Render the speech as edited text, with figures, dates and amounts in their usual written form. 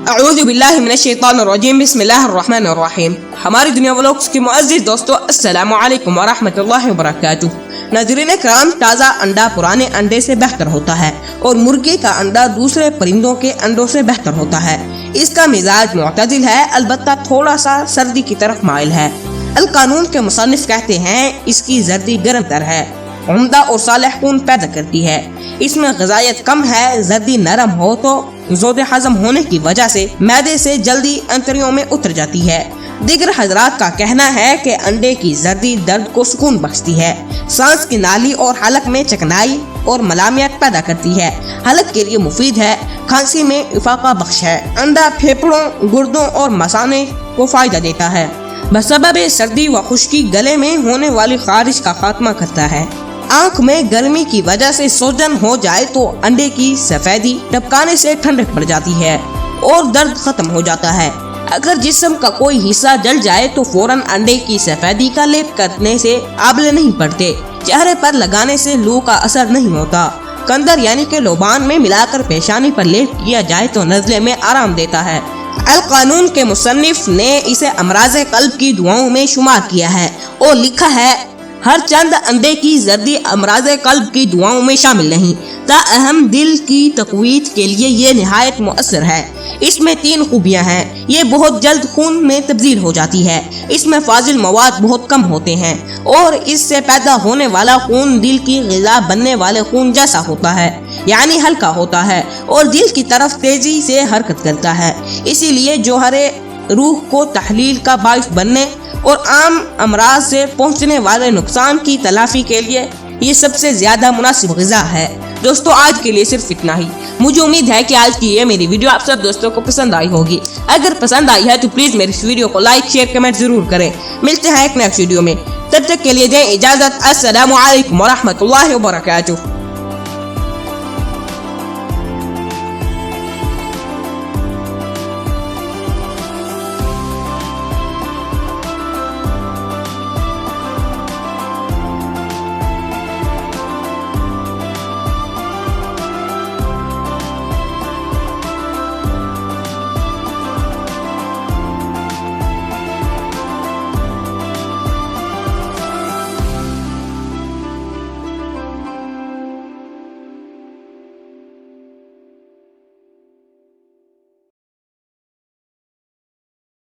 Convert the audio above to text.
اعوذ باللہ من الشیطان الرجیم، بسم اللہ الرحمن الرحیم۔ ہماری دنیا والوں کے معزز دوستو، السلام علیکم ورحمۃ اللہ وبرکاتہ۔ ناظرین کرام، تازہ انڈا پرانے انڈے سے بہتر ہوتا ہے اور مرغی کا انڈا دوسرے پرندوں کے انڈوں سے بہتر ہوتا ہے۔ اس کا مزاج معتدل ہے، البتہ تھوڑا سا سردی کی طرف مائل ہے۔ القانون کے مصنف کہتے ہیں اس کی زردی گرم تر ہے، عمدہ اور صالح خون پیدا کرتی ہے، اس میں غذائیت کم ہے، زردی نرم ہو تو زود ہضم ہونے کی وجہ سے معدے سے جلدی انتڑیوں میں اتر جاتی ہے۔ دیگر حضرات کا کہنا ہے کہ انڈے کی زردی درد کو سکون بخشتی ہے، سانس کی نالی اور حلق میں چکنائی اور ملامیت پیدا کرتی ہے، حلق کے لیے مفید ہے، کھانسی میں افاقہ بخش ہے۔ انڈا پھیپھڑوں، گردوں اور مثانے کو فائدہ دیتا ہے، بسبب سردی و خشکی گلے میں ہونے والی خارش کا خاتمہ کرتا ہے۔ آنکھ میں گرمی کی وجہ سے سوجن ہو جائے تو انڈے کی سفیدی ٹپکانے سے ٹھنڈک پڑ جاتی ہے اور درد ختم ہو جاتا ہے۔ اگر جسم کا کوئی حصہ جل جائے تو فوراً انڈے کی سفیدی کا لیپ کرنے سے آبلے نہیں پڑتے، چہرے پر لگانے سے لو کا اثر نہیں ہوتا۔ کندر یعنی کہ لوبان میں ملا کر پیشانی پر لیپ کیا جائے تو نزلے میں آرام دیتا ہے۔ القانون کے مصنف نے اسے امراض قلب کی دعاؤں میں شمار کیا ہے اور لکھا ہے ہر چند انڈے کی زردی امراض قلب کی دعاؤں میں شامل نہیں، تاہم دل کی تقویت کے لیے یہ نہایت مؤثر ہے۔ اس میں 3 خوبیاں ہیں، یہ بہت جلد خون میں تبدیل ہو جاتی ہے، اس میں فاضل مواد بہت کم ہوتے ہیں اور اس سے پیدا ہونے والا خون دل کی غذا بننے والے خون جیسا ہوتا ہے، یعنی ہلکا ہوتا ہے اور دل کی طرف تیزی سے حرکت کرتا ہے، اسی لیے جوہر روح کو تحلیل کا باعث بننے اور عام امراض سے پہنچنے والے نقصان کی تلافی کے لیے یہ سب سے زیادہ مناسب غذا ہے۔ دوستو، آج کے لیے صرف اتنا ہی۔ مجھے امید ہے کہ آج کی یہ میری ویڈیو آپ سب دوستوں کو پسند آئی ہوگی۔ اگر پسند آئی ہے تو پلیز میری اس ویڈیو کو لائک، شیئر، کمنٹ ضرور کریں۔ ملتے ہیں ایک نیکسٹ ویڈیو میں، تب تک کے لیے دیں اجازت۔ السلام علیکم ورحمۃ اللہ وبرکاتہ۔